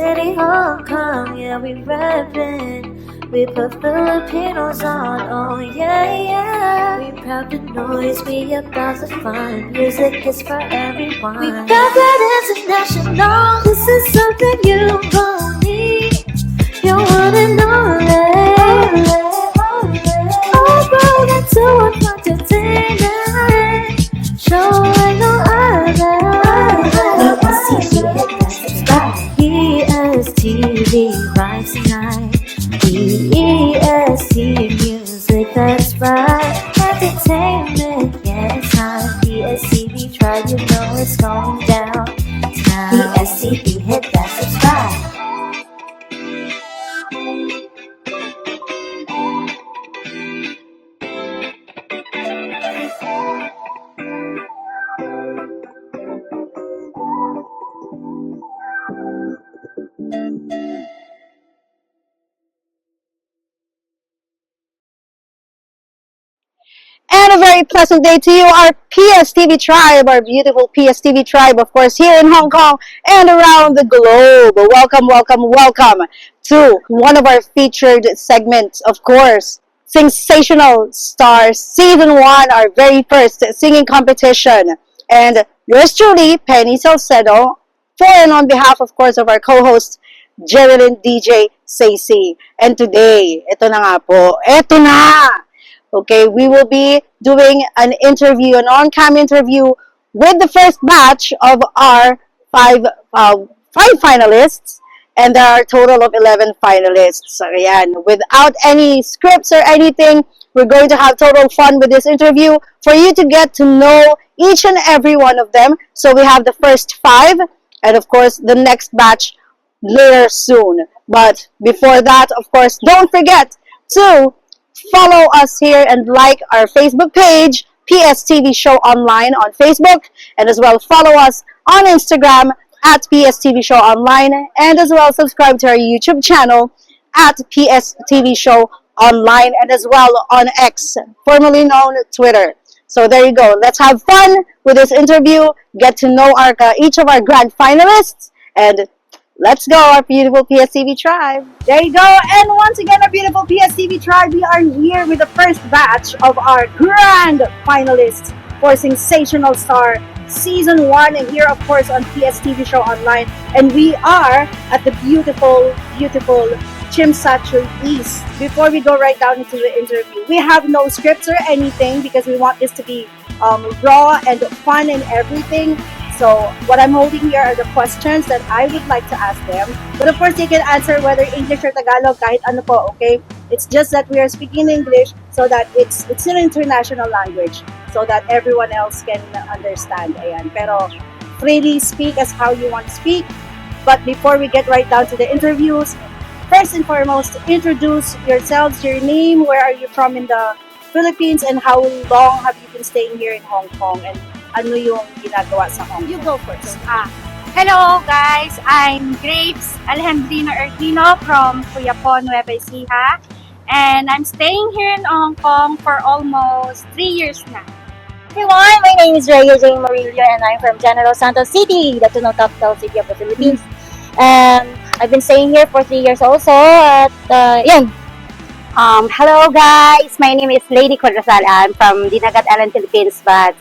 City, Hong Kong, yeah, we reppin'. We put Filipinos on, oh yeah, yeah. We proud the noise, we about the fun. Music is for everyone. We got that international. This is something you gon' need. You wanna know it. Oh, bro, that's so entertainment. Show like no other. ESTV vibes tonight. ESTV music, that's right. Entertainment, yeah, it's time. ESTV, try, you know it's going down now. ESTV, hit that subscribe. And a very pleasant day to you, our PSTV tribe, our beautiful PSTV tribe, of course, here in Hong Kong and around the globe. Welcome, welcome, welcome to one of our featured segments, of course, Sensational Stars Season 1, our very first singing competition. And yours truly, Penny Salcedo, for and on behalf, of course, of our co-host, Jerilyn DJ Sacy. And today, ito na nga po, ito na! Okay, we will be doing an interview, an on-cam interview with the first batch of our five finalists, and there are a total of 11 finalists. So, ayan, without any scripts or anything, we're going to have total fun with this interview for you to get to know each and every one of them. So we have the first 5, and of course, the next batch later soon. But before that, of course, don't forget to follow us here and like our Facebook page, PSTV Show Online on Facebook, and as well follow us on Instagram at PSTV Show Online, and as well subscribe to our YouTube channel at PSTV Show Online, and as well on X, formerly known Twitter. So there you go. Let's have fun with this interview, get to know each of our grand finalists, and let's go, our beautiful PSTV tribe. There you go. And once again, our beautiful PSTV tribe, we are here with the first batch of our grand finalists for Sensational Star Season 1. And here, of course, on PSTV Show Online. And we are at the beautiful, beautiful Tsim Sha Tsui East. Before we go right down into the interview, we have no scripts or anything because we want this to be raw and fun and everything. So what I'm holding here are the questions that I would like to ask them. But of course, you can answer whether English or Tagalog, kahit ano po, okay? It's just that we are speaking English so that it's an international language so that everyone else can understand. Ayan. Pero freely speak as how you want to speak. But before we get right down to the interviews, first and foremost, introduce yourselves, your name, where are you from in the Philippines, and how long have you been staying here in Hong Kong, and ano yung ginagawa sa Hong Kong? You go first. Hello guys, I'm Graves Alejandrino Erquino from Cuyapon, Nueva Ecija, and I'm staying here in Hong Kong for almost 3 years now. Everyone, my name is Rhea Jane Murillo and I'm from General Santos City, the Tunong capital city of the Philippines. I've been staying here for 3 years also at yan. Hello guys, my name is Lady Quadrasal. I'm from Dinagat Island, Philippines, but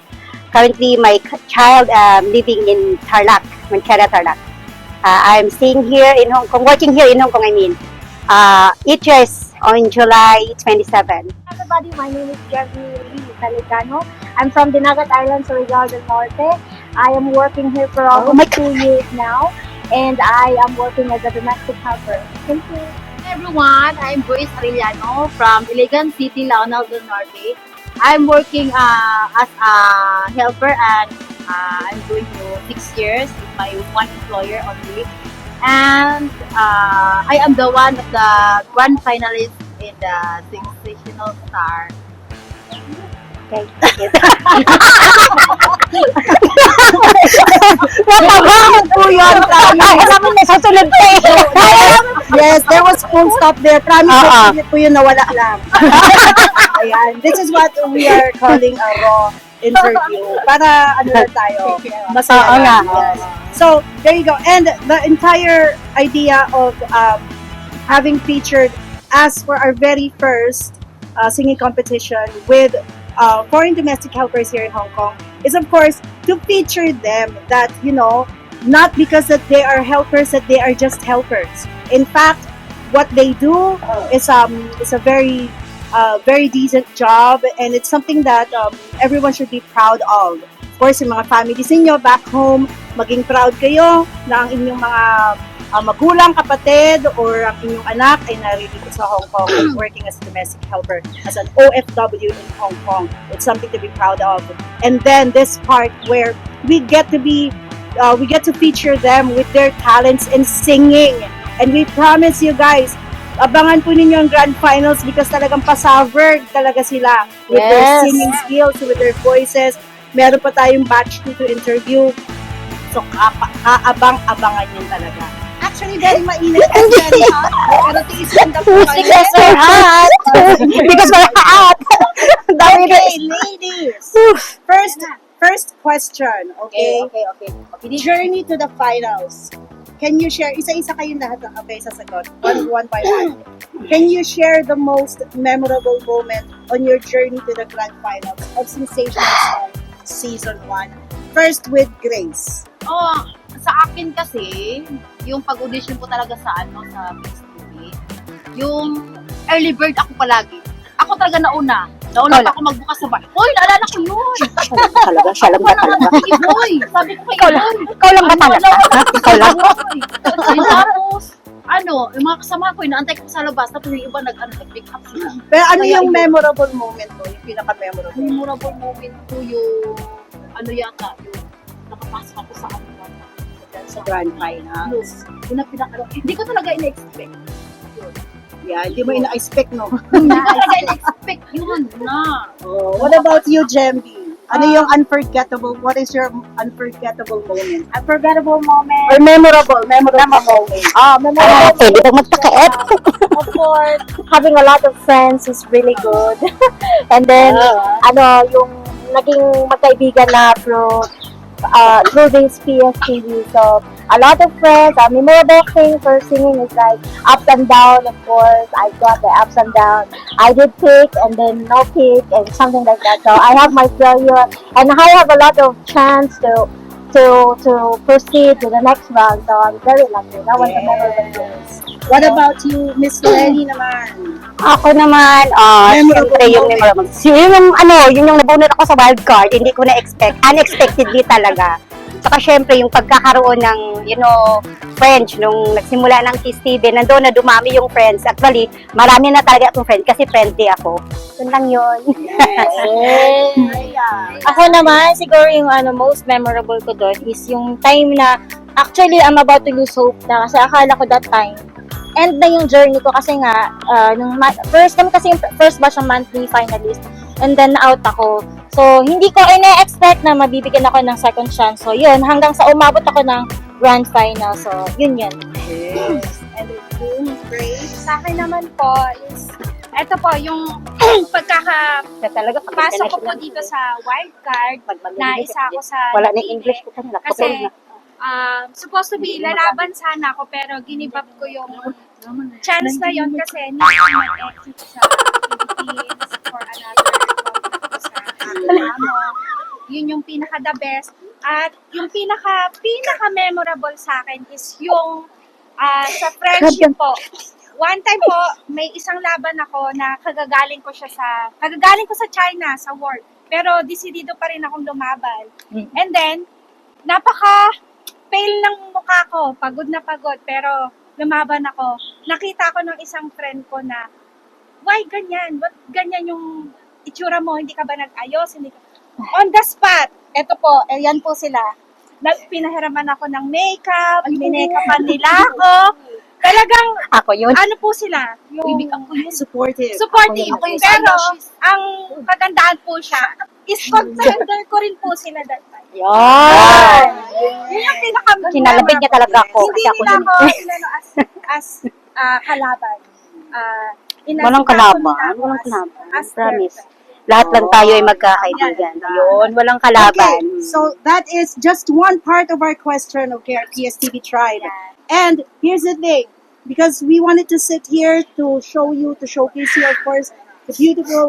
currently my child living in Tarlac, Manchera, Tarlac. I'm staying here in Hong Kong, working here in Hong Kong, 8 years on July 27. Everybody, my name is Jeremy Lee Calicano. I'm from Dinagat Island, Surigao del Norte. I am working here for almost 2 years now, and I am working as a domestic helper. Thank you. Hi everyone, I'm Joyce Arellano from Iligan City, Laonal del Norte. I'm working as a helper, and I'm going to 6 years with my one employer only. And I am the one of the grand finalists in the Sensational Star. Okay. Natabangan po yun. Namin may susunod pa Yes, there was full stop there. Promise po yun, nawala lang. Ayan. This is what we are calling a raw interview. Para ano na tayo, masaya Oo nga. lang. Yes. So, there you go. And the entire idea of having featured us for our very first singing competition with foreign domestic helpers here in Hong Kong is, of course, to feature them that, you know, not because that they are helpers, that they are just helpers. In fact, what they do is a very decent job, and it's something that everyone should be proud of. Of course, yung mga families ninyo back home, maging proud kayo na ang inyong mga magulang, kapatid, or ang inyong anak ay naririto sa Hong Kong and working as a domestic helper, as an OFW in Hong Kong. It's something to be proud of. And then this part where we get to feature them with their talents in singing. And we promise you guys, abangan po ninyo ang grand finals because talagang pasaverd talaga sila with their Yes. singing skills, with their voices. Meron pa tayong batch 2 to interview. So, kaabang-abangan yun talaga. Actually, very mainit and very hot. Pero tiisin na po kayo. Because we're hot. Because we're hot. Okay, ladies. First question, okay? Okay. Journey to the finals. Can you share, isa-isa kayong lahat ng sasagot, one by one. Can you share the most memorable moment on your journey to the grand finals of Sensational Song Season 1? First with Grace. Oh, sa akin kasi, yung pag-audition ko talaga sa Kids TV, yung early bird ako palagi. Ako talaga nauna. Nauna pa ako magbukas sa bar. Hoy, naalala ko yun! Talaga, siya lang ba talaga? Hoy, sabi ko kay Ikaw lang. Ikaw lang ba talaga? Ikaw lang. Tapos, yung mga kasama ko, inaantay ko sa labas, tapos yung iba nag-pick up sila. Pero ano Kaya yung yun. memorable moment mo? Yung pinaka-memorable? Memorable moment ko yung, yung nakapasok ako sa Sa grand finals. Yun ang hindi ko talaga ina-expect. Yeah, hindi mo ina-expect, no? Hindi ko talaga ina-expect yun na. Oh, what about you, Jemby? Ano yung unforgettable? What is your unforgettable moment? Unforgettable moment. Or memorable moment. Memorable Pwede bang magpakait? of course, having a lot of friends is really good. And then, yung naging magkaibigan na through this PSTV. So, a lot of friends. Memorable thing for singing is like ups and down, of course. I got the ups and downs. I did pick and then no pick and something like that. So, I have my failure and I have a lot of chance to proceed to the next round. So, I'm very lucky. That was a memorable thing. What about you, Miss Lenny naman? Ako naman, siyempre yung memorable. Yun yung nabunod ako sa wild card, hindi ko na-expect, unexpectedly talaga. Saka syempre yung pagkakaroon ng, friends, nung nagsimula ng Kiss TV, nandoon na dumami yung friends. Actually, marami na talaga akong friends kasi friendly ako. Yun lang yun. Ako naman, siguro yung most memorable ko doon is yung time na actually I'm about to lose hope na kasi akala ko that time end na yung journey ko kasi nga first batch ng monthly finalist and then out ako. So hindi ko ina-expect na mabibigyan ako ng second chance. So yun, hanggang sa umabot ako ng grand final. So yun. Yes. And it's great. Sa akin naman po is, eto po, yung pagkakapasok ko po dito sa wildcard, na isa ako sa Wala na English ko kanila. kasi supposed to be lalaban sana ako pero ginibap ko yung chance na yon kasi hindi ko mag-exit sa Philippines for another yun yung pinaka-the best. At yung pinaka-memorable sa akin is yung sa friendship po. One time po, may isang laban ako na kagagaling ko sa China, sa work. Pero decidido pa rin akong lumaban. And then, napaka-pale ng mukha ko. Pagod na pagod. Pero lumaban ako. Nakita ko ng isang friend ko na, why ganyan? Ba't ganyan yung itsura mo? Hindi ka ba nag-ayos? On the spot, eto po, yan po sila. Pinahiraman ako ng makeup, minake-upan nila ako. Talagang, Ako yun. ano po sila? Yung Supportive. supportive. Pero, ang kagandaan po siya, is pag-surrender ko rin po sila that time. Yan! Yun yung pinaka Kinalabit niya talaga ako. Hindi Kasi ako nila yun. ako inano as kalaban. Walang Inasita ko kalaban. nila ako Walang kalaban. as Promise. girlfriend. Lahat lang tayo ay magkakaibigan. Ayun, walang kalaban. Okay, so that is just one part of our question, okay, our PSTV tribe. And here's the thing, because we wanted to sit here to show you, to showcase you, of course, the beautiful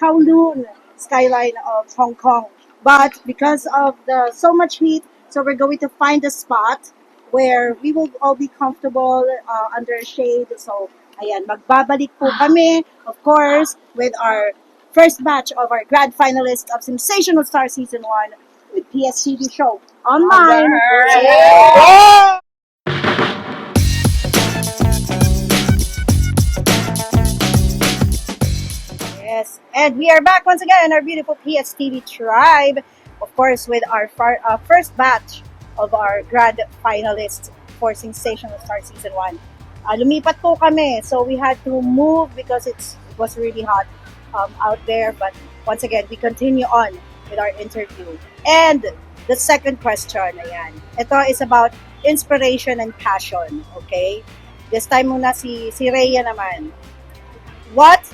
Kowloon skyline of Hong Kong. But because of the so much heat, so we're going to find a spot where we will all be comfortable under shade. So, ayan, magbabalik po kami, of course, with our first batch of our grand finalists of Sensational Star Season 1 with PSTV show online. Yeah. Yes, and we are back once again, our beautiful PSTV tribe, of course, with our first batch of our grand finalists for Sensational Star Season 1. Lumipat po kami, so we had to move because it was really hot out there. But once again, we continue on with our interview. And the second question, ayan. Ito is about inspiration and passion, okay? This time muna si Rhea naman. What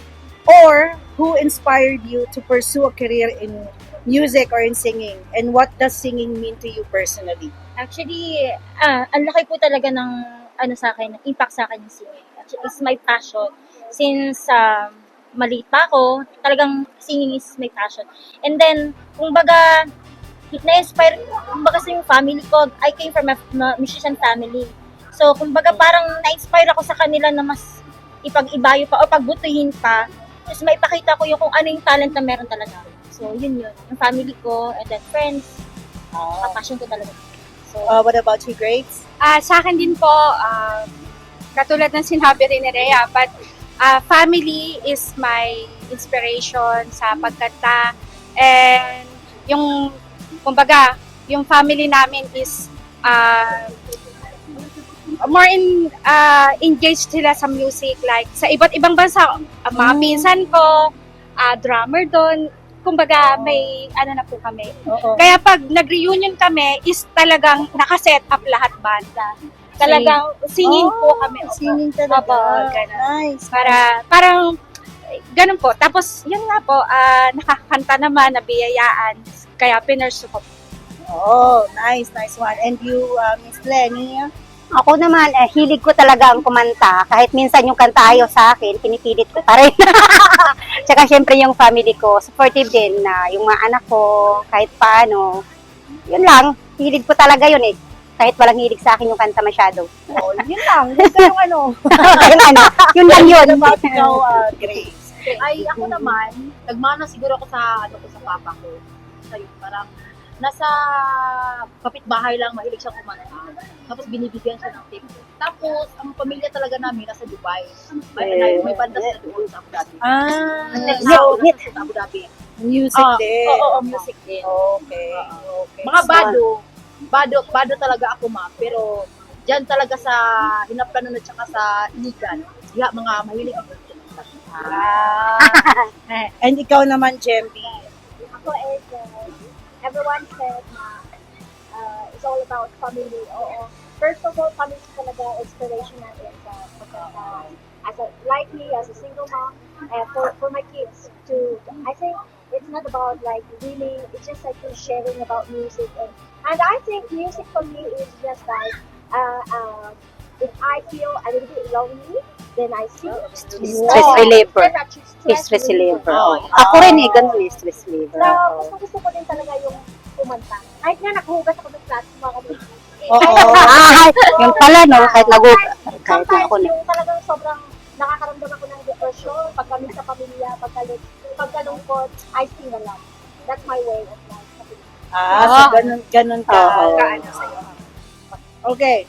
or who inspired you to pursue a career in music or in singing? And what does singing mean to you personally? Actually, ang laki po talaga ng sa akin, impact sa akin yung singing. Actually, it's my passion. Since maliit pa ako, talagang singing is my passion. And then, kumbaga, na-inspire, kumbaga sa yung family ko, I came from a musician family. So, kumbaga, parang na-inspire ako sa kanila na mas ipag-ibayo pa o pagbutuhin pa. Tapos maipakita ko yung kung ano yung talent na meron talaga. So, yun. Yung family ko, and then friends, passion ko talaga. So, What about you, Grace? Sa akin din po, katulad ng sinabi rin ni Rhea, but family is my inspiration sa pagkanta. And yung, kumbaga, yung family namin is more engaged sila sa music. Like, sa iba't ibang bansa, mga pinsan ko, drummer doon. Kumbaga, may na po kami. Oo. Kaya pag nag-reunion kami, is talagang nakaset up lahat banda. Talagang singing po kami. Singing talaga. Opo, ganun. Nice. Parang, ganun po. Tapos, yun nga po, nakakanta naman, nabiyayaan. Kaya pinursu ko. Oh, nice one. And you, Miss Lenny? Ako naman, hilig ko talaga ang kumanta. Kahit minsan yung kanta ayaw sa akin, pinipilit ko pa rin. Tsaka syempre yung family ko, supportive din na yung mga anak ko, kahit paano. Yun lang, hilig ko talaga yun eh. Kahit walang hilig sa akin yung kanta masyado. Oh, yun lang. Gusto yung ano. Yun lang yun. What about ikaw, Grace? Ay, ako naman, nagmana siguro ako sa papa ko. Sa'yo, parang nasa kapitbahay lang, mahilig siyang kumanta. Tapos binibigyan siya ng tip. Tapos, ang pamilya talaga namin nasa Dubai. May banda sila doon sa Abu Dhabi. Sa Abu Dhabi. Music din. Oo, music din. Okay. Mga bado talaga ako pero dyan talaga sa Hinaplanon at saka sa Iligan, mga mahilig ako. And ikaw naman, Jemby. Ako is, everyone said na it's all about family. Oo. First of all, family talaga inspiration natin sa pagkaka. Like me, as a single mom, for my kids to, I think it's not about like really, it's just like sharing about music. And I think music for me is just like, if I feel a little bit lonely, then I sing. Stress reliever. Then I choose Stress reliever. Oh, Ako rin eh, ganun eh, stress reliever. So, gusto ko din talaga yung kumanta. Kahit nga naghuhugas ako ng plato, mga kapatid. Yung pala no, kahit kahit Sometimes ako na. yung talagang sobrang nakakaramdam ako ng depression, pagkami sa pamilya, pagkalungkot, I sing a lot. That's my way of life. So ganun ka. Oo. Kaano sa'yo. Okay.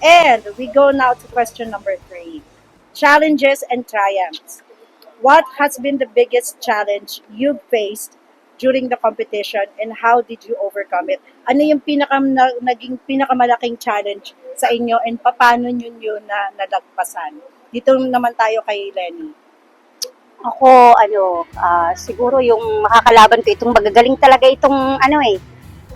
And we go now to question number 3. Challenges and triumphs. What has been the biggest challenge you've faced during the competition and how did you overcome it? Ano yung naging pinakamalaking challenge sa inyo and paano nyo na nalagpasan? Dito naman tayo kay Lenny. Ako, siguro yung makakalaban ko, itong magagaling talaga itong,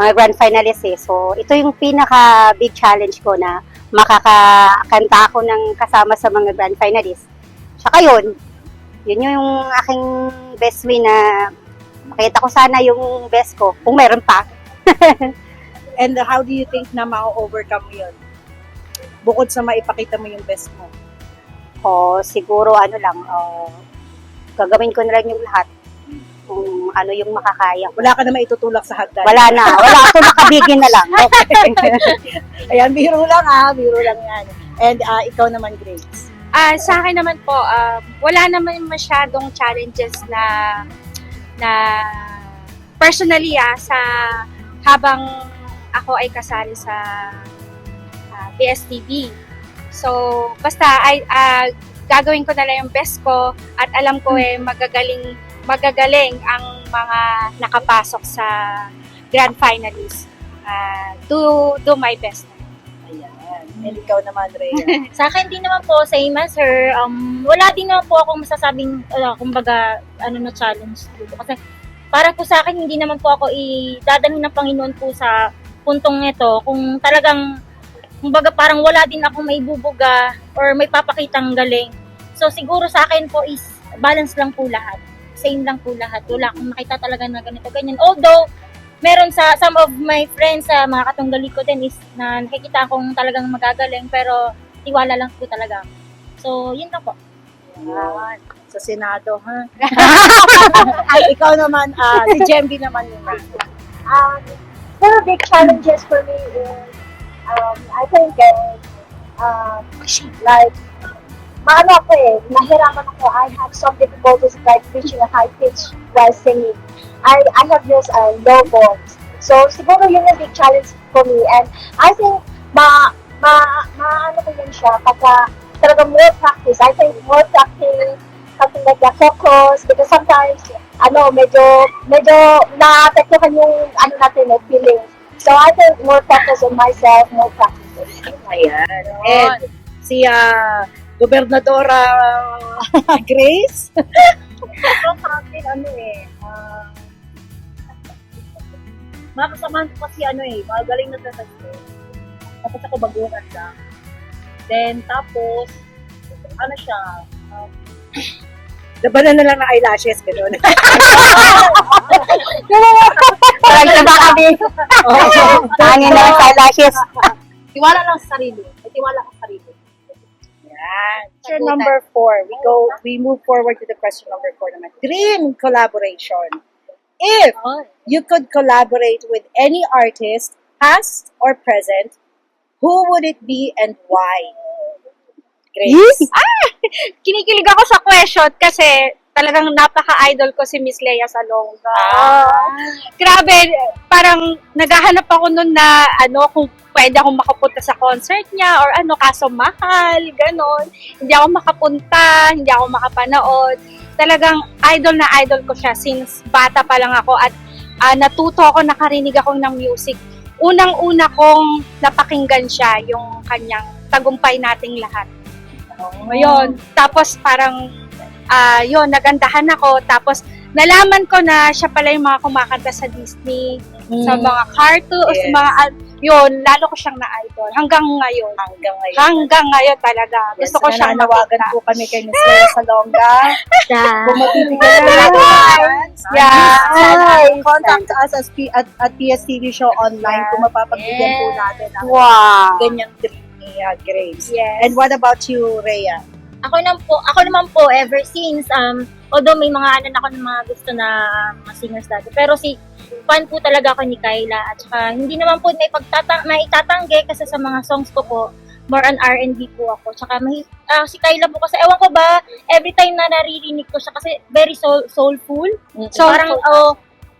mga grand finalists eh. So, ito yung pinaka-big challenge ko na makakakanta ako ng kasama sa mga grand finalists. Saka yun, Yun yung aking best way na makita ko sana yung best ko, kung meron pa. And how do you think na ma-overcome mo yun? Bukod sa maipakita mo yung best mo. O siguro gagawin ko na lang yung lahat. Kung ano yung makakaya ko. Wala ka na maitutulak sa hagdan. Wala ako nakabigin na lang. Okay. Ayan, biro lang yan. And ikaw naman, Grace. Sa akin naman po, wala naman masyadong challenges na personally sa habang ako ay kasali sa PSTV. So, basta gagawin ko na lang yung best ko at alam ko magagaling ang mga nakapasok sa grand finalists. Do my best. Ayan. And ikaw naman, Rhea. Sa akin din naman po, same as her, wala din naman po akong masasabing, kumbaga, na challenge dito. Kasi, para po sa akin, hindi naman po ako idadalhin ng Panginoon po sa puntong ito. Kung talagang, kumbaga, parang wala din akong may bubuga or may papakitang galing. So, siguro sa akin po is, balance lang po lahat. Same lang po lahat. Wala akong makita talaga na ganito, ganyan. Although, meron sa some of my friends, mga katunggali ko din is na nakikita akong talagang magagaling pero tiwala lang po talaga. So, yun lang po. Ayan. Sa Senado, ha? Ay, ikaw naman, si Jemby naman yun. There are big challenges for me is, I think, like, maano ako nahirapan ako. I have some difficulties like reaching a high pitch while singing. I have this low voice. So, siguro yun yung big challenge for me. And I think, ano ko yun siya, pagka talaga more practice. I think more practice, something like the focus, because sometimes, medyo na-apektuhan yung, feelings. So, I think more focus on myself, more practice. Ayan. And si Gobernadora Grace. Ito sa akin, makasamahan ko kasi magaling na sa sasto. Tapos ako baguhan lang. Then, tapos, Labanan na lang ng eyelashes, gano'n. Parang kami. Hangin na lang sa eyelashes. tiwala lang sa sarili. May tiwala ka sa sarili. Yan. Question number 4. We move forward to the question number 4 naman. Dream collaboration. If you could collaborate with any artist, past or present, who would it be and why? Grace? Kinikilig ako sa question kasi talagang napaka-idol ko si Miss Lea Salonga. Grabe, parang naghahanap ako nun na kung pwede akong makapunta sa concert niya or kaso mahal, ganon. Hindi ako makapunta, hindi ako makapanood. Talagang idol na idol ko siya since bata pa lang ako at natuto ako, nakarinig ako ng music. Unang-una kong napakinggan siya, yung kanyang Tagumpay Nating Lahat. Ayun. Tapos parang, nagandahan ako. Tapos, nalaman ko na siya pala yung mga kumakanta sa Disney, sa mga cartoons, Yes. mga, lalo ko siyang na-idol. Hanggang ngayon talaga. Yes, Gusto ko siyang nananawagan makita. po kami kay Miss Lea Salonga. Bumabibigay Contact us at PSTV Show Online kung mapapagbigyan po natin ang Wow. ganyang dream ni Grace. Yes. And what about you, Rhea? Ako naman po, ever since, although may mga ako ng mga gusto na mga singers dati, pero fan po talaga ako ni Kyla, at saka hindi naman po maitatanggi kasi sa mga songs ko po, more on R&B po ako. Tsaka si Kyla po kasi, ewan ko ba, every time na naririnig ko siya kasi very soulful. So, parang,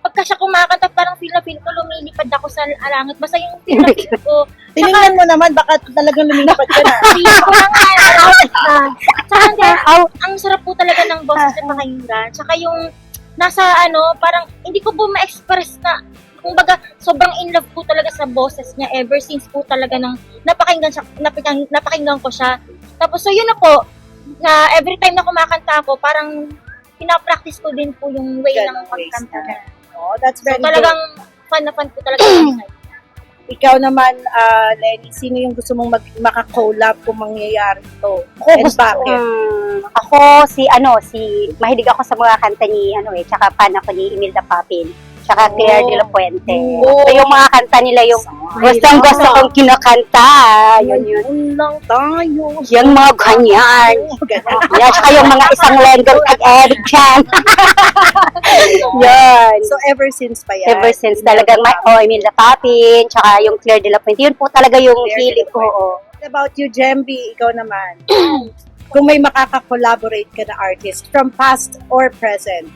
pagka siya kumakanta, parang feel ko lumilipad ako sa langit. Basta yung feel ko. Tinignan mo naman, baka talagang lumilipad ka na. Feel ko lang Tsaka ang sarap po talaga ng boses sa pakinggan. Tsaka yung nasa parang hindi ko po ma-express na, kumbaga, sobrang in love po talaga sa boses niya ever since po talaga nang napakinggan ko siya. Tapos, so yun na po, na every time na kumakanta ako, parang pinapractice ko din po yung way ng pagkanta niya. Oh, that's So, very good. talagang fan na fan po talaga ako. Ikaw naman, Lenny, sino yung gusto mong maka-collab kung mangyayari ito? Ako And gusto, bakit? ako mahilig ako sa mga kanta ni, tsaka fan ako ni Imelda Papin, tsaka Claire de la Puente. Oh. So, yung mga kanta nila, yung gusto kong kinakanta, yun. lang tayo. Yung mga ganyan. Yan, tsaka yung mga isang lenggong Eric dyan. Yun. So, ever since pa yan? Ever since talagang Imelda Papin, tsaka yung Claire de la Puente, yun po talaga yung Claire de la feeling ko. Puente. Oo. What about you, Jemby? Ikaw naman. Kung may makaka-collaborate ka na artist from past or present.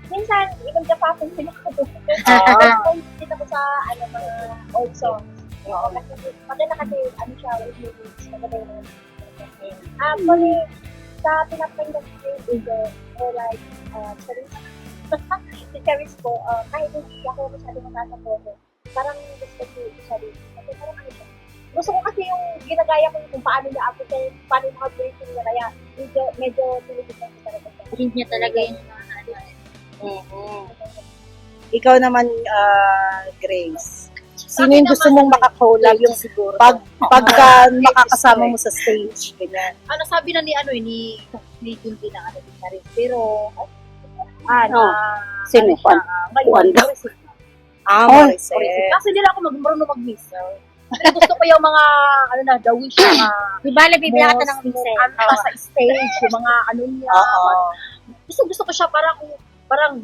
Minsan, ibang kapatid sila ko. Dito ko sa, mga old songs. Oo, kasi, maganda kasi, siya, with lyrics, maganda yun. Actually, sa pinapakinggan ko yung or like, Charis. Si Charis po, kahit hindi ako masyadong natasaboto, parang gusto ko siya rin. Kasi parang siya. Gusto ko kasi yung ginagaya ko kung paano niya ako, paano yung mga lyrics niya, kaya medyo tinitignan ko talaga. Rin niya talaga yung Ikaw naman, Grace. Sino yung gusto mong makakollab yung siguro pagka makakasama mo sa stage, ganyan. Sabi na ni Junji na rin. Pero, Sino? Juan. Morissette. kasi nila ako marunong mag-miss. Pero gusto ko yung mga, the wish na, Di ba, bibila ka ng Vincent? sa stage, yung mga niya. Gusto ko siya parang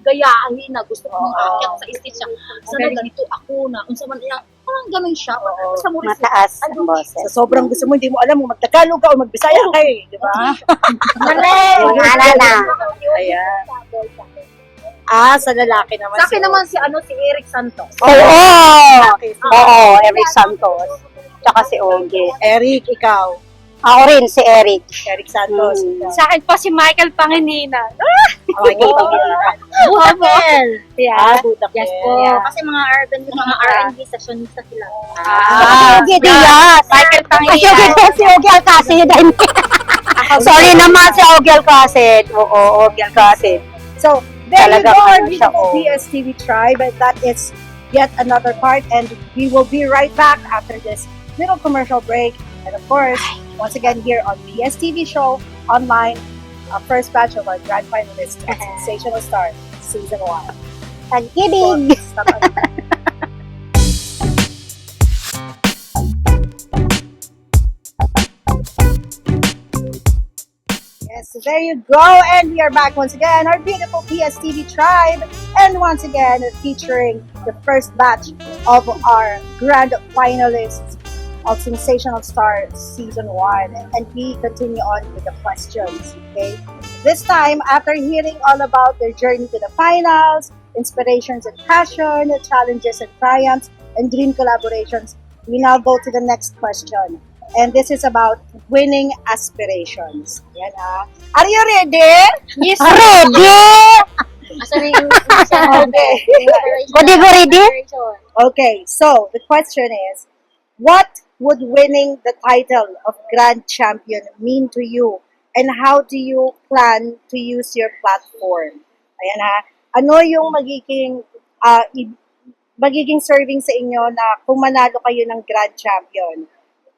gayahin na gusto kong aakyat sa stage siya. Sana ganito ako na, unsa man niya, parang ganun siya. Sa Morissette. Mataas ang boses. Sa sobrang gusto mo, hindi mo alam kung mag-Tagalog ka o mag-Bisaya ka eh, di ba? Wala na. Ayan. Sa lalaki naman. Sa akin naman si Eric Santos. Oo, Eric Santos. Tsaka si Ogie. Eric, ikaw. Ako rin, si Eric. Eric Santos. Sa akin po si Michael Pangilinan. Michael Pangilinan. Butakel. Butak Yes po. Kasi mga urban, yung mga R&B sessionista sila. Ogie Diaz. Michael Kasi si Ogie Alcacid. Sorry naman si Ogie Alcacid. Oo, Ogie Alcacid. So, there you Talagang go, our ano siya, beautiful PSTV tribe. And that is yet another part. And we will be right back after this little commercial break. And of course, once again here on PSTV Show Online, first batch of our grand finalists at Sensational Star Season 1. Pag-ibig. Yes, there you go. And we are back once again, our beautiful PSTV tribe. And once again, featuring the first batch of our grand finalists of Sensational Star Season 1. And we continue on with the questions, okay? This time, after hearing all about their journey to the finals, inspirations and passion, challenges and triumphs, and dream collaborations, we now go to the next question. And this is about winning aspirations. Yan Are you ready? Yes, ready! Kodi ko ready? Okay, so the question is, what would winning the title of Grand Champion mean to you? And how do you plan to use your platform? Ayan Ano yung magiging serving sa inyo na kung manalo kayo ng Grand Champion?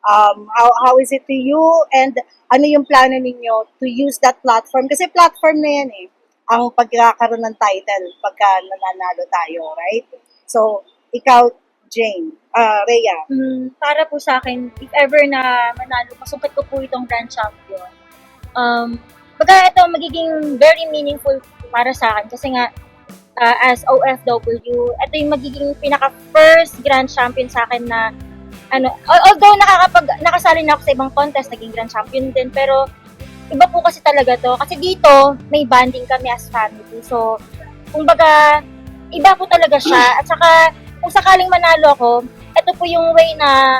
How is it to you? And ano yung plano ninyo to use that platform? Kasi platform na yan ang pagkakaroon ng title pagka nananalo tayo, right? So, ikaw, Jane, Rhea. Para po sa akin, if ever na manalo, masungkat ko po itong Grand Champion. Baga ito magiging very meaningful para sa akin kasi nga as OFW, ito yung magiging pinaka-first Grand Champion sa akin na although nakasali na ako sa ibang contest, naging Grand Champion din, pero iba po kasi talaga to. Kasi dito, may bonding kami as family. So, kumbaga, iba po talaga siya. At saka, kung sakaling manalo ako, ito po yung way na,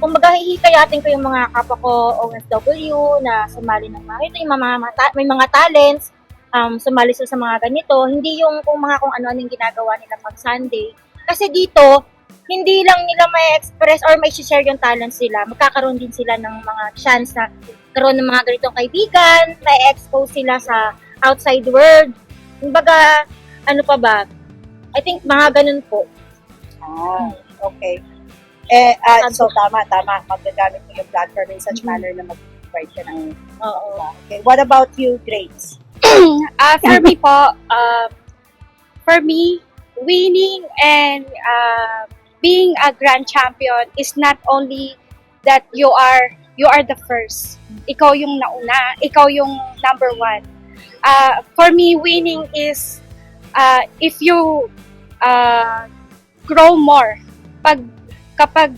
kumbaga, hihikayatin ko yung mga kapwa ko OFW na sumali ng mga ito, yung may mga talents, sumali sila sa mga ganito. Hindi yung kung ano-anong ginagawa nila pag Sunday. Kasi dito, hindi lang nila may express or may share yung talents sila. Magkakaroon din sila ng mga chance na karoon ng mga ganitong kaibigan, may expose sila sa outside world. Kumbaga, ano pa ba? I think mga ganun po. Okay. So tama. Magagamit mo yung platform in such manner na mag-provide ka ng... Oo. Okay. What about you, Grace? For me, winning and being a grand champion is not only that you are the first. Ikaw yung nauna, ikaw yung number one. For me, winning is if you grow more. Kapag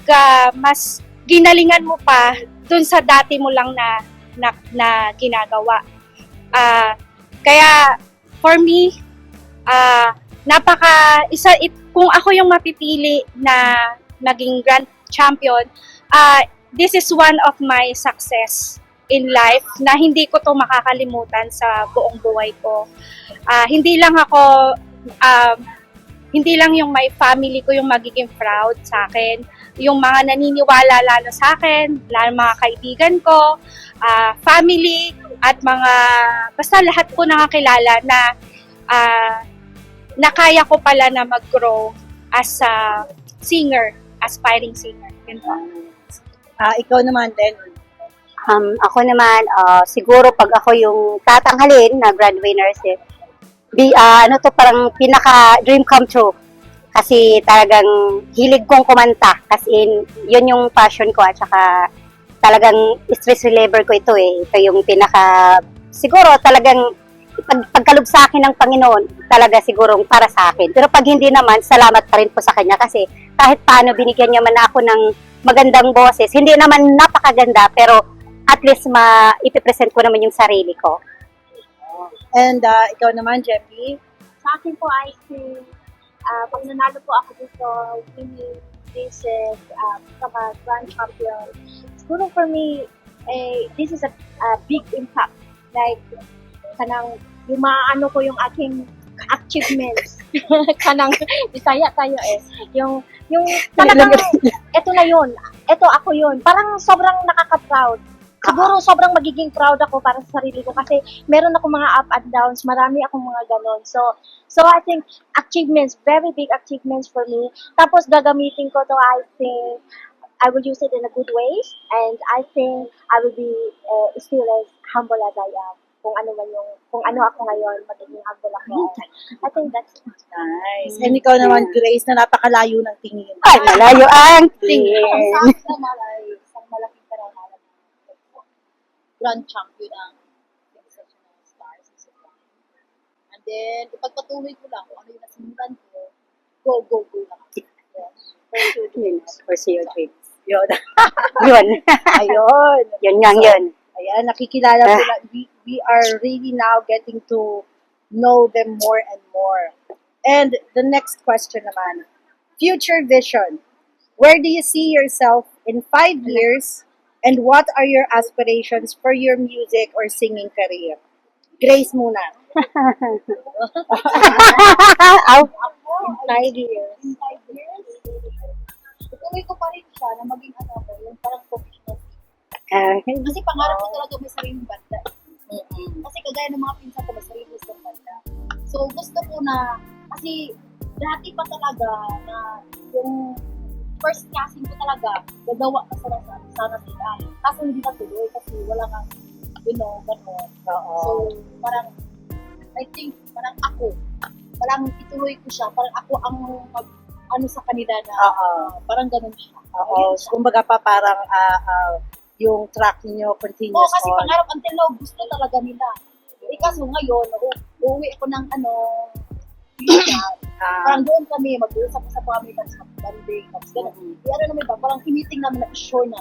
mas ginalingan mo pa dun sa dati mo lang na ginagawa. Kaya for me, kung ako yung mapipili na maging grand champion, this is one of my success in life na hindi ko to makakalimutan sa buong buhay ko. Hindi lang yung my family ko yung magiging proud sa akin, yung mga naniniwala lalo sa akin, lalo mga kaibigan ko, family, at basta lahat ko nakakilala na kaya ko pala na mag-grow as a aspiring singer. Yun po. Ikaw naman din. Ako naman, siguro pag ako yung tatanghalin na grand winners, parang pinaka dream come true. Kasi talagang hilig kong kumanta. Kasi yun yung passion ko at saka talagang stress reliever ko ito eh. Ito yung siguro talagang pagkaloob sa akin ng Panginoon, talaga sigurong para sa akin. Pero pag hindi naman, salamat pa rin po sa Kanya kasi kahit paano binigyan niya man ako ng magandang boses. Hindi naman napakaganda, pero at least ipipresent ko naman yung sarili ko. And ikaw naman, Jeffy? Sa akin po, I think, pag nanalo po ako dito, winning this is become a grand champion. Siguro for me, this is a big impact. Like, yung maano ko yung aking achievements. Bisaya tayo eh. Yung talagang, eto na yun. Eto ako yun. Parang sobrang nakaka-proud. Siguro sobrang magiging proud ako para sa sarili ko kasi meron ako mga up and downs, marami akong mga ganon. So I think achievements, very big achievements for me. Tapos gagamitin ko to, I think I will use it in a good way and I think I will be still as humble as I am. Kung ano ako ngayon, magiging humble ako. I think that's it. Nice. And ikaw naman, Grace, na napakalayo ng tingin. Ay, malayo ang tingin. Sa akin naman ay isang malaking karangalan grand champion ng Sensational Stars. And then, ipagpatuloy ko lang kung ano yung nasimulan ko, go lang. Yes. Pursue your dreams. Yun. Yun. Ayun. Yun nga yun. Ayan, nakikilala ko lang. We are really now getting to know them more and more. And the next question naman, future vision. Where do you see yourself in 5 years? And what are your aspirations for your music or singing career? Grace muna. In 5 years. Tutuloy ko pa rin siya na maging yung parang professional. Kasi pangarap ko talaga may sariling banda. Kasi kagaya ng mga pinsan ko, may sariling banda. So gusto ko na, kasi dati pa talaga na yung first casting ko talaga, gagawa na sana sila. Kaso hindi na tuloy kasi wala kang, gano'n. So parang, I think, parang ako, parang ituloy ko siya, parang ako ang sa kanila na, parang gano'n siya. Kumbaga pa parang yung track niyo continuous Oo, kasi on. pangarap until now, gusto talaga nila. Kaso ngayon, uuwi ako ng parang doon kami, mag-uusap sa kami, tapos mag-banding, tapos gano'n. Naman ba, parang meeting namin na sure na.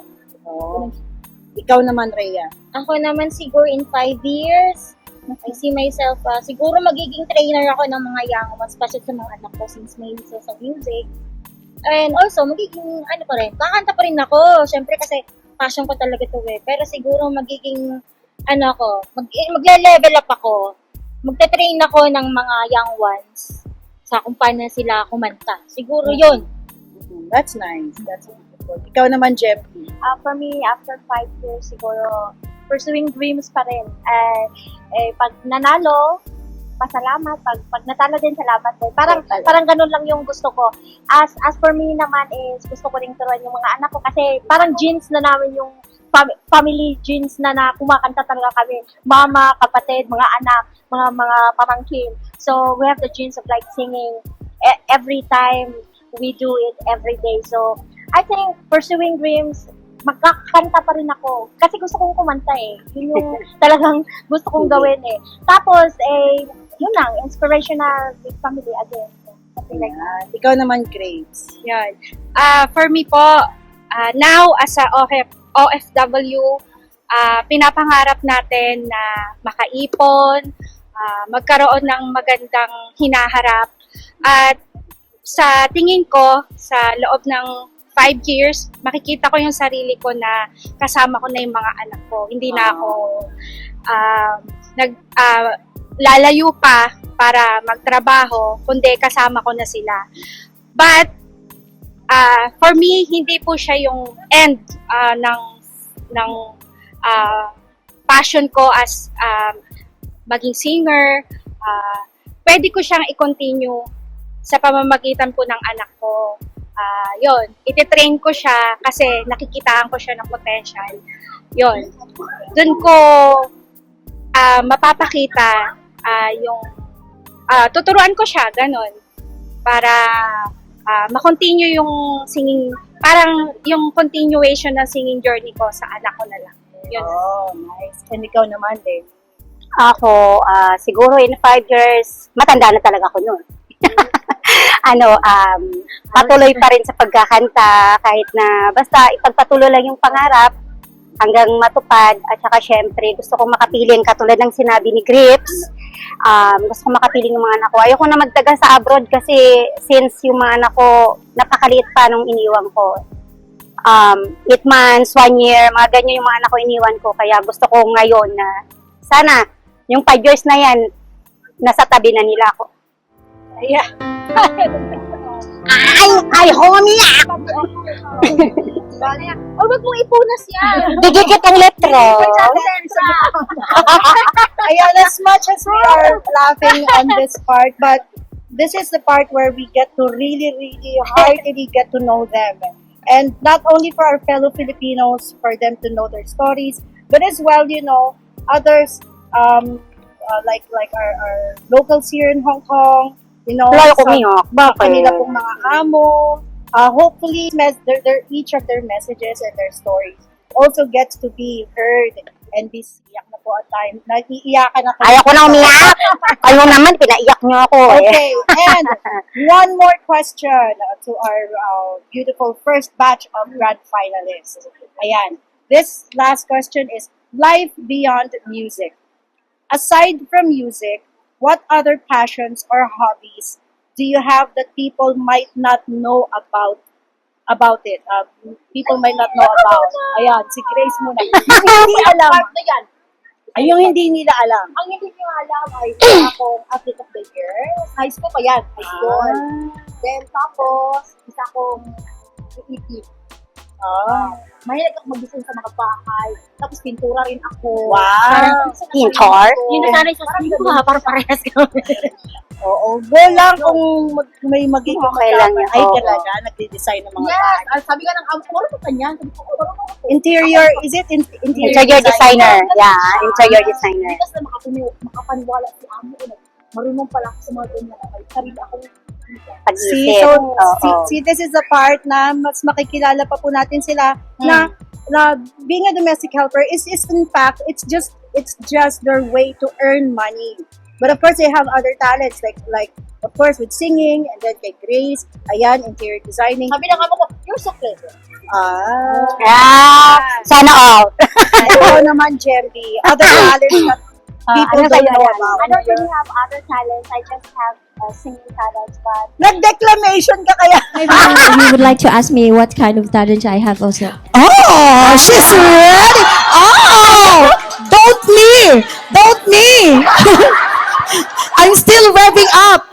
Ikaw naman, Rhea. Ako naman siguro in 5 years, I see myself, siguro magiging trainer ako ng mga young ones, especially sa mga anak ko since may isa sa music. And also, magiging, kakanta pa rin ako. Siyempre kasi, passion ko talaga ito eh. Pero siguro magiging, magle-level up ako. Magte-train ako ng mga young ones sa kung paano sila kumanta. Siguro yun. That's nice. That's beautiful. Ikaw naman, Jeffy. For me, after 5 years, siguro, pursuing dreams pa rin. Pag nanalo, pasalamat. Pag natalo din, salamat din. Parang ganun lang yung gusto ko. As for me naman is, gusto ko rin turuan yung mga anak ko kasi parang genes na namin yung family genes na kumakanta talaga kami. Mama, kapatid, mga anak, mga pamangkin. So, we have the genes of like singing every time we do it every day. So, I think pursuing dreams, magkakanta pa rin ako. Kasi gusto kong kumanta eh. Yun yung talagang gusto kong gawin eh. Tapos, yun lang, inspirational with family again. Something like that. Ikaw naman, Grace. Yan. For me po, now as a OFW, pinapangarap natin na makaipon, magkaroon ng magandang hinaharap. At sa tingin ko, sa loob ng 5 years, makikita ko yung sarili ko na kasama ko na yung mga anak ko. Hindi na ako lalayo pa para magtrabaho, kundi kasama ko na sila. But, for me, hindi po siya yung end ng passion ko as maging singer. Pwede ko siyang i-continue sa pamamagitan po ng anak ko. Yun, ititrain ko siya kasi nakikitaan ko siya ng potential. Yun, dun ko mapapakita yung tuturuan ko siya, ganun, para ma-continue yung singing, parang yung continuation ng singing journey ko sa anak ko na lang. Yun. Oh, nice. And ikaw naman din. Ako, siguro in 5 years, matanda na talaga ako noon. Patuloy pa rin sa pagkakanta, kahit na basta ipagpatuloy lang yung pangarap hanggang matupad. At saka syempre, gusto kong makapiling, katulad ng sinabi ni Grips, gusto kong makapiling yung mga anak ko. Ayoko na magtagal sa abroad kasi since yung mga anak ko, napakaliit pa nung iniwan ko. 8 months, 1 year, mga ganyan yung mga anak ko iniwan ko. Kaya gusto ko ngayon na sana, yung 5 years na yan, nasa tabi na nila ako. Yeah. Ay, homie! Huwag mong ipunas yan. Bigyan kitang letro. Ayan, as much as we are laughing on this part, but this is the part where we get to really, really heartily get to know them. And not only for our fellow Filipinos, for them to know their stories, but as well, others, like our locals here in Hong Kong, Layo ko umiyak. kanila pong mga amo. Hopefully, each of their messages and their stories also gets to be heard and be iyak na po at time. Naiiyakan ako. Ayaw ko na umiyak. Kayo naman, pinaiyak niyo ako. Okay, and one more question to our beautiful first batch of grand finalists. Ayan, this last question is, life beyond music. Aside from music, what other passions or hobbies do you have that people might not know about it? People might not know about. Ayan, si Grace muna. Yung hindi alam. Ay, yung hindi nila alam. Ang hindi nyo alam ay akong athlete of the year. High school pa yan. High school. Then tapos, isa akong ET. Mahilig ako mag-design sa mga bahay. Tapos pintura rin ako. Wow! Pintor? Yun na sanay sa sabi ko para parehas kami. Oo. Go lang kung may magiging Okay lang yun. Ay, Oo. talaga, nagde-design ng mga Yes! bahay. Sabi ka ng amo, marunong ka niyan. Sabi ko, marunong ako. Interior, is it Interior designer. Yeah, interior designer. Kasi makapaniwala si amo. Marunong pala ako sa mga ganyan. Sarili ako. See, Pag-isip. so, Oo. see, this is the part na mas makikilala pa po natin sila na being a domestic helper is in fact, it's just their way to earn money. But of course, they have other talents like of course with singing, and then kay Grace, ayan, interior designing. Sabi ng amo ko, you're so clever. Sana all. Ikaw naman, Jemby, other talents that people don't know about. I don't really have other talents. I just have singing talents, but Nag-declamation ka kaya? You would like to ask me what kind of talent I have also. Oh, she's ready. Oh, don't me. I'm still revving up.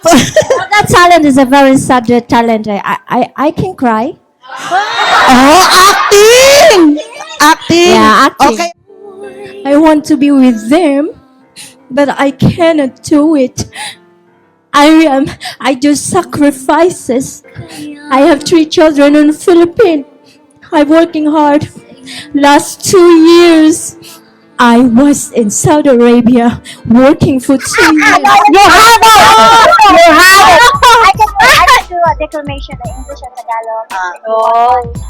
That talent is a very sad talent. I can cry. Oh, acting. Yeah, acting. Okay. I want to be with them but I cannot do it. I do sacrifices. I have 3 children in the Philippines. I'm working hard. Last 2 years, I was in Saudi Arabia working for 2 years. You have it! You have it! I can do a declamation in English and Tagalog.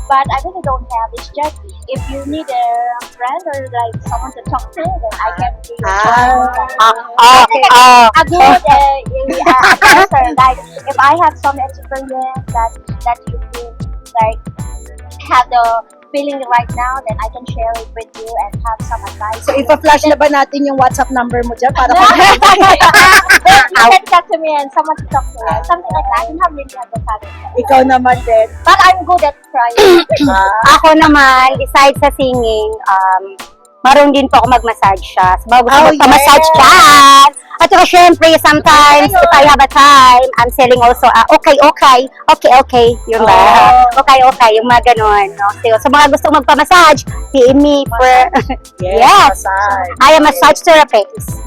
But I really don't have. It's just if you need a friend or like someone to talk to, then I can be a good answer. Like if I have some experience that you feel like have the feeling right now, then I can share it with you and have some advice. So, ipa-flash na ba natin yung WhatsApp number mo dyan para You can talk to me and someone to talk to me. Something like that. I don't have really a vocabulary. ikaw naman din? But I'm good at crying. Ako naman, besides sa singing, marunong din po ako mag-massage siya. So, bago Oh, ko magpa-massage yes. dyan. At saka syempre, sometimes, if I have a time, I'm selling also, okay. Yung ba? Okay, yung mga ganun. No? So, sa mga gustong magpa-massage, PM me for, yes. Massage. I am a massage therapist.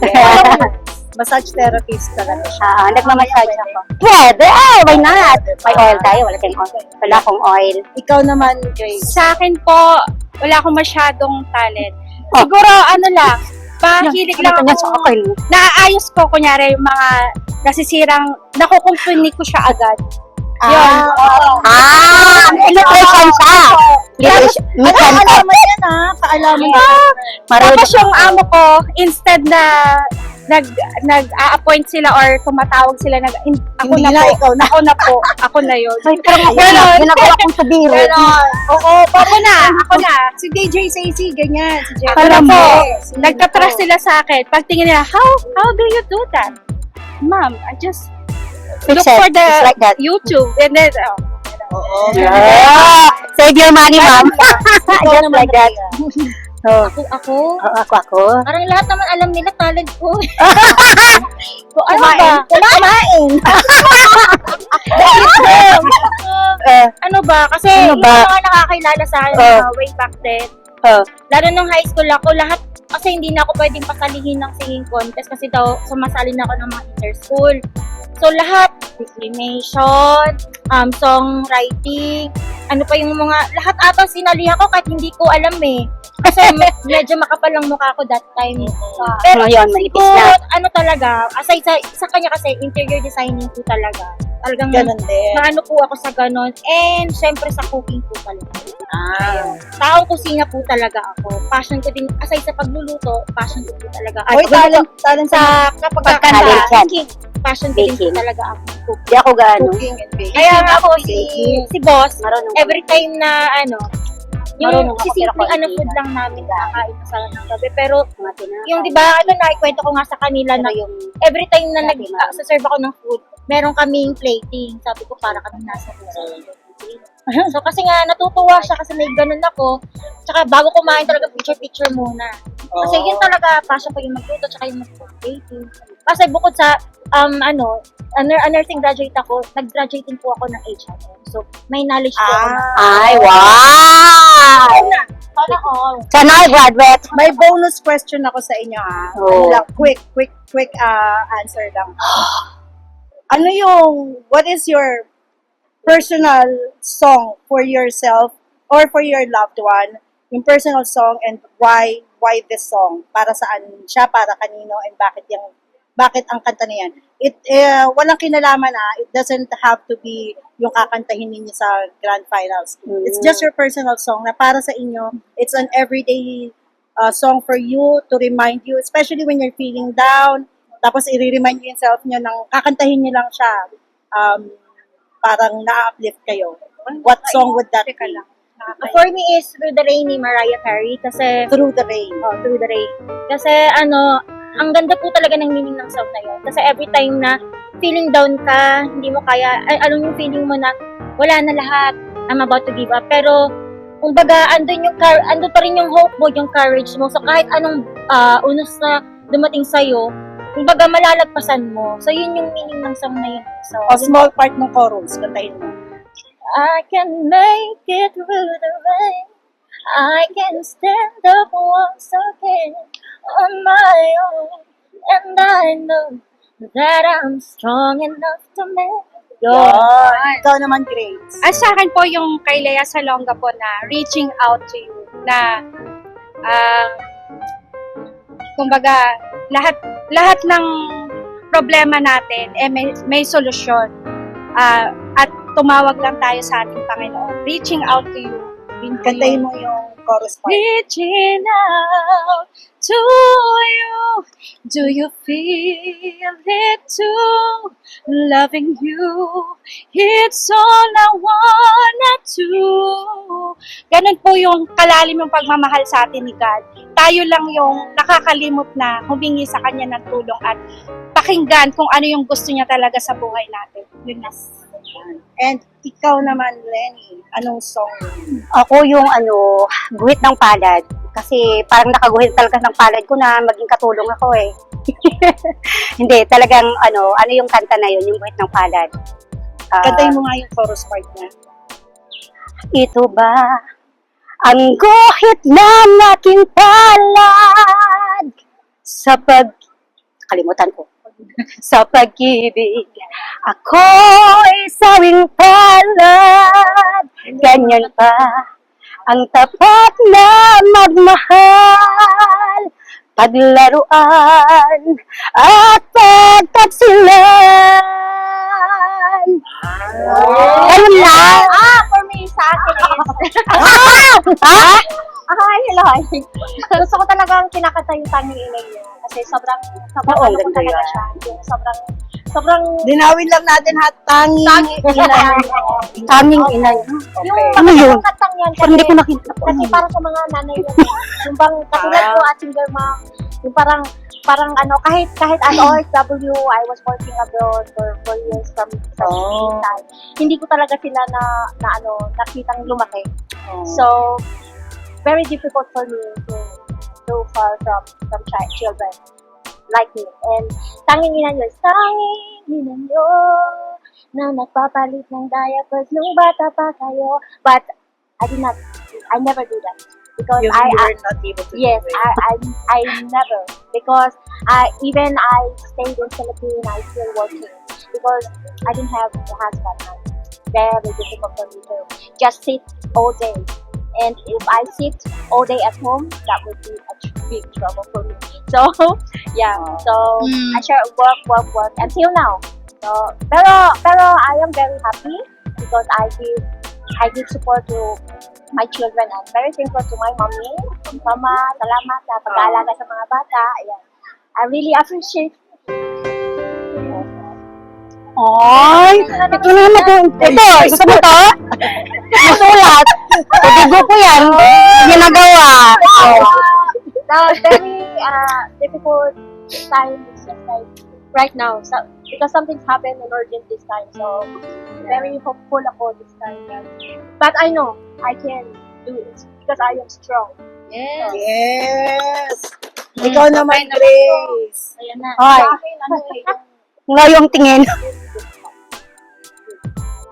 Massage therapist talaga siya. Nagmamassage ako. Pwede, why not? May oil tayo, wala tayong oil. Wala akong oil. Ikaw naman, Grace. Sa akin po, wala akong masyadong talent. Siguro, ano lang, mahilig lang ako. Naaayos ko, kunyari, yung mga nasisirang, nakukumpuni ko siya agad. Yun. Illustration siya. Kaalaman yan kaalaman yan. Tapos yung amo ko, instead na nag-a-appoint sila or tumatawag sila, ako Hindi na na, po. ikaw na. Ako na po. Ako na yun. Ginagawa kong sabiro. Oo, ako na. Si DJ Sacy, ganyan. Si Jeff. Alam mo, Si nagtatrust sila sa akin. Pagtingin nila, how do you do that? Ma'am, I just Fix look it. for the It's like that. YouTube and then, Oo. Save your money, ma'am. Just like that. Ako? Ako. Parang lahat naman alam nila talent ko. Ano ba? Kumain. Ano ba? Kasi Ano yung ba? mga nakakilala sa akin way back then, lalo nung high school ako, lahat kasi hindi na ako pwedeng pasalihin ng singing contest kasi daw sumasali na ako ng mga inter-school. So lahat, declamation, songwriting, ano pa yung mga, lahat ata sinalihan ko kahit hindi ko alam eh. Kasi medyo makapal ang mukha ko that time. Pero Ngayon, manipis siguro, na. ano talaga, aside sa kanya kasi, interior designing po talaga. Talagang Ganun din. naano po ako sa ganon. And syempre sa cooking po talaga. Taong kusina po talaga ako. Passion ko din, aside sa pagluluto, passion ko po talaga. Oy, talent sa kapag Talent yan. cooking, passion ko din po Baking. talaga ako. Cooking. Di ako gaano. cooking and baking. Kaya nga ako si boss, Marunong. every time na yung Marunong ako, pero simple konti food lang namin kakain sa ng gabi. Pero Mga tinapay. yung 'di ba, naikwento ko nga sa kanila na Pero yung every time na Dati, ma'am. nag-serve ako ng food, meron kaming plating. Sabi ko para kami nasa restaurant. So kasi nga natutuwa siya kasi may ganun ako. Tsaka bago kumain talaga picture muna. Kasi yun talaga passion ko yung magluto tsaka yung mag-plating. Kasi bukod sa nursing graduate ako, nag-graduate din po ako ng HRM. So may knowledge po ako. Ay, wow! Sana all. Sana all graduate. May bonus question ako sa inyo Oh. Ano lang, quick answer lang. What is your personal song for yourself or for your loved one? Yung personal song and why this song? Para saan siya, para kanino, and bakit ang kanta na yan? Walang kinalaman it doesn't have to be yung kakantahin ninyo sa grand finals. It's just your personal song na para sa inyo. It's an everyday song for you to remind you, especially when you're feeling down. Tapos i-remind nyo yourself nyo nang kakantahin nyo lang siya. Parang na-uplift kayo. What song would that be? For me is Through the Rain ni Mariah Carey kasi Through the Rain. Through the Rain. Kasi ang ganda po talaga ng meaning ng song na yun. Kasi every time na feeling down ka, hindi mo kaya, yung feeling mo na wala na lahat, I'm about to give up. Pero kumbaga andun pa rin yung hope mo, yung courage mo. So kahit anong unos na dumating sa'yo, kumbaga malalagpasan mo. So yun yung meaning ng song na yun. So, Small part ng chorus, kantahin mo. I can make it through the rain. I can stand up once again on my own. And I know that I'm strong enough to make Yun. Ikaw naman, Grace. Sa akin po yung kay Lea Salonga po na reaching out to you na kumbaga lahat ng problema natin may solusyon at tumawag lang tayo sa ating Panginoon. Reaching out to you. Kantayin mo yung chorus part. Reaching out to you. Do you feel it too? Loving you, it's all I wanna do. Ganun po yung kalalim yung pagmamahal sa atin ni God. Tayo lang yung nakakalimot na humingi sa Kanya ng tulong at pakinggan kung ano yung gusto niya talaga sa buhay natin. Yun na. And ikaw naman, Lenny, anong song? Ako yung guhit ng palad. Kasi parang nakaguhit talaga ng palad ko na maging katulong ako eh. Hindi, talagang ano yung kanta na yun, yung guhit ng palad. Kantayin mo nga yung chorus part niya. Ito ba ang guhit ng aking palad kalimutan ko. Sa pag-ibig, ako'y sawing palad. Ganyan pa ang tapat na magmahal, paglaruan at pagtaksilan. Ganun lang. For me, sa akin is, hi, hello. Gusto ko talagang kinakanta yung tanging inay niya. Kasi sobrang Oo, ano ko ganda talaga yan. siya. Yung sobrang, Linawin lang natin ha, tanging inay. Kaming inay. yung Ano yun? magandang kantang yan. Parang hindi ko nakita. Kasi para sa mga nanay yan. Yung bang katulad ko at single mom, yung parang ano, kahit an OFW, I was working abroad for 4 years from time. Hindi ko talaga sila nakitang lumaki. So, very difficult for me to far from children like me. And tanging ina nyo na nagpapalit ng diapers nung bata pa kayo. But I never do that. Because You were not able to yes, do it. I never. Because I stayed in Philippines, I still working. Because I didn't have a husband. Very difficult for me to just sit all day. And if I sit all day at home, that would be a big trouble for me. So, yeah. So, I share work until now. So, pero I am very happy because I give support to my children and very thankful to my mommy. Mama, salamat sa pag-aalaga sa mga bata. Ayan. I really appreciate. Ay, ito naman ito. Ito, gusto mo to? Masulat. Tubigo ko yan. Ginagawa. The very difficult time is just like right now. So, because something's happened and urgent this time. So, very hopeful ako this time. But I know I can do it because I am strong. Yes! Ikaw naman, Grace. Ayan na. Ay. Sa akin, Ngayong tingin.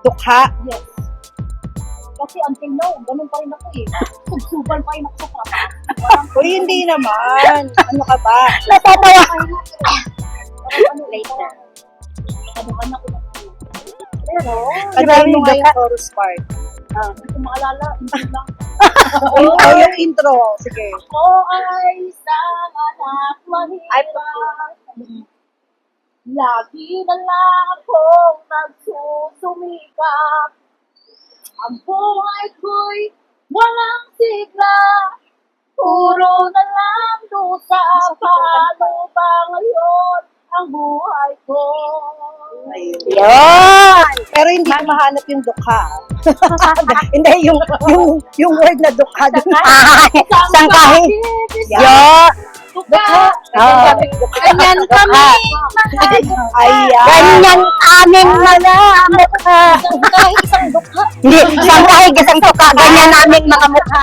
Dukha. yes. Kasi until now, ganun pa rin ako eh. Subsuban pa rin ako sa trabaho. Uy, hindi naman. Ano ka ba? Natatawa. Later. Ano ko na. Pero, Kantayin mo nga yung chorus part. hindi ko maalala. Hindi lang. O yung intro. Sige. Ako ay isang anak mahirap. Lagi na lang akong nagsusumikap. Ang buhay ko'y walang sigla. Puro na lang dusa. Paano ba ngayon ang buhay ko? Yan. Pero hindi ko mahanap yung dukha. Hindi, yung word na dukha. Ay, sangkahin. Yo. Dukha. Ganyan kami. Ayan. Ganyan aming mga mukha. Kahit isang dukha. Hindi, sangkahin isang tuka. Ganyan aming mga mukha.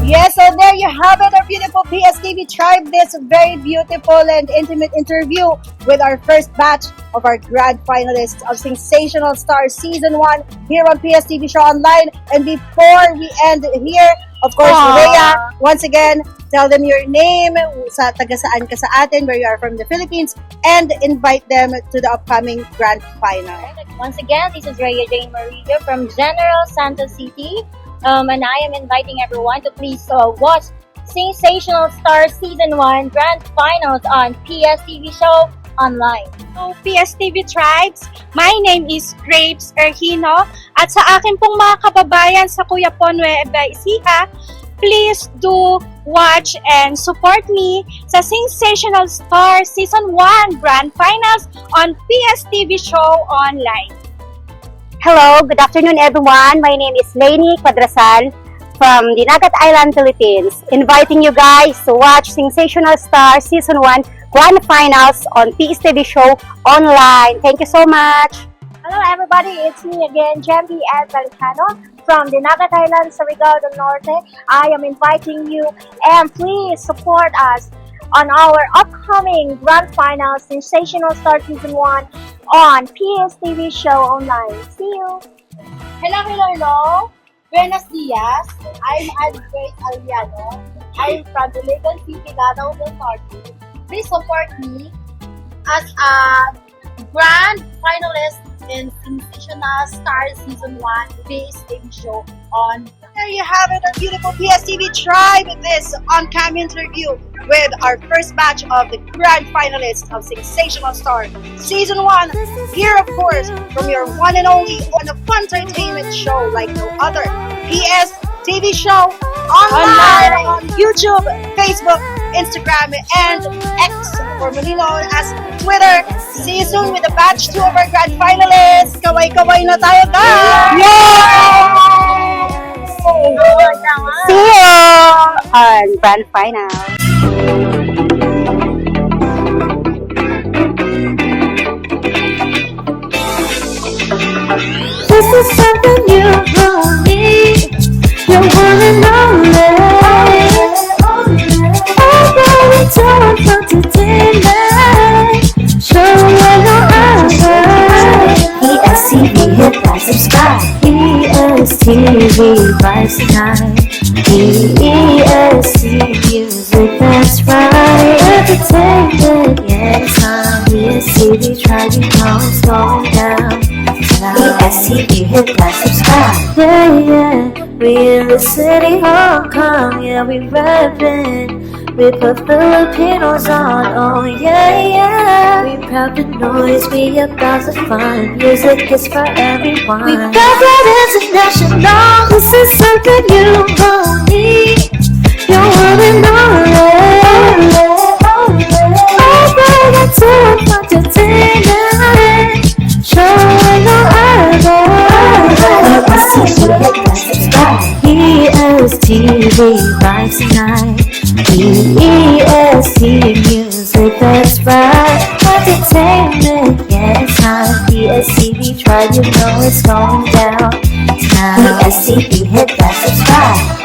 Yes, so there you have it, our beautiful PSTV tribe. This very beautiful and intimate interview with our first batch of our grand finalists of Sensational Stars Season 1 here on PSTV Show Online. And before we end here, of course, Rhea, once again, tell them your name, sa taga saan ka sa atin, where you are from the Philippines, and invite them to the upcoming grand final. Once again, this is Rhea Jane Maria from General Santos City. And I am inviting everyone to please watch Sensational Stars Season 1 Grand Finals on PSTV Show Online. So, PSTV Tribes, my name is Grapes Erhino. At sa akin pong mga kababayan sa Kuya Nueva Ecija, please do watch and support me sa Sensational Stars Season 1 Grand Finals on PSTV Show Online. Hello, good afternoon everyone. My name is Lainey Quadrasal from Dinagat Island, Philippines. Inviting you guys to watch Sensational Stars Season 1 Grand Finals on PSTV Show Online. Thank you so much. Hello everybody, it's me again, Gemby and Pelicano from Dinagat Island, Surigao del Norte. I am inviting you and please support us on our upcoming Grand Finals Sensational Stars Season 1 on PSTV Show Online. See you! Hello. Buenos dias. I'm Grace Aliano. I'm from Iligan City, Lanao del Norte. Please support me as a grand finalist in Sensational Stars Season 1 PSTV Show on. There you have it, our beautiful PSTV tribe. This on-cam interview with our first batch of the grand finalists of Sensational Stars Season 1. Here, of course, from your one and only on a fun entertainment show like no other. PSTV Show Online on YouTube, Facebook, Instagram, and X, formerly known as Twitter. See you soon with the batch 2 of our grand finalists. Kaway-kaway na tayo, guys! See you on Grand Final. This is something you won't need. You wanna know it. Oh, baby, don't come to tonight. Show me no other. ESTV, hit that subscribe. ESTV, vibes tonight. ESTV music, that's right. Entertainment, yeah, it's time. ESTV, try, you know it's going down. ESTV, hit that subscribe. Yeah, we in the city, Hong Kong, yeah, we rapping. We put Filipinos on, oh yeah. We proud to noise, we about the fun. Music is for everyone. We got that international. This is something you won't need. You wanna know it. Oh, baby, too much to tonight. Show no other. ESTV, hit that subscribe. ESTV, vibes tonight. ESTV music, that's right. Entertainment, yeah, it's time. ESTV, try, you know it's going down. Now ESTV, hit that subscribe.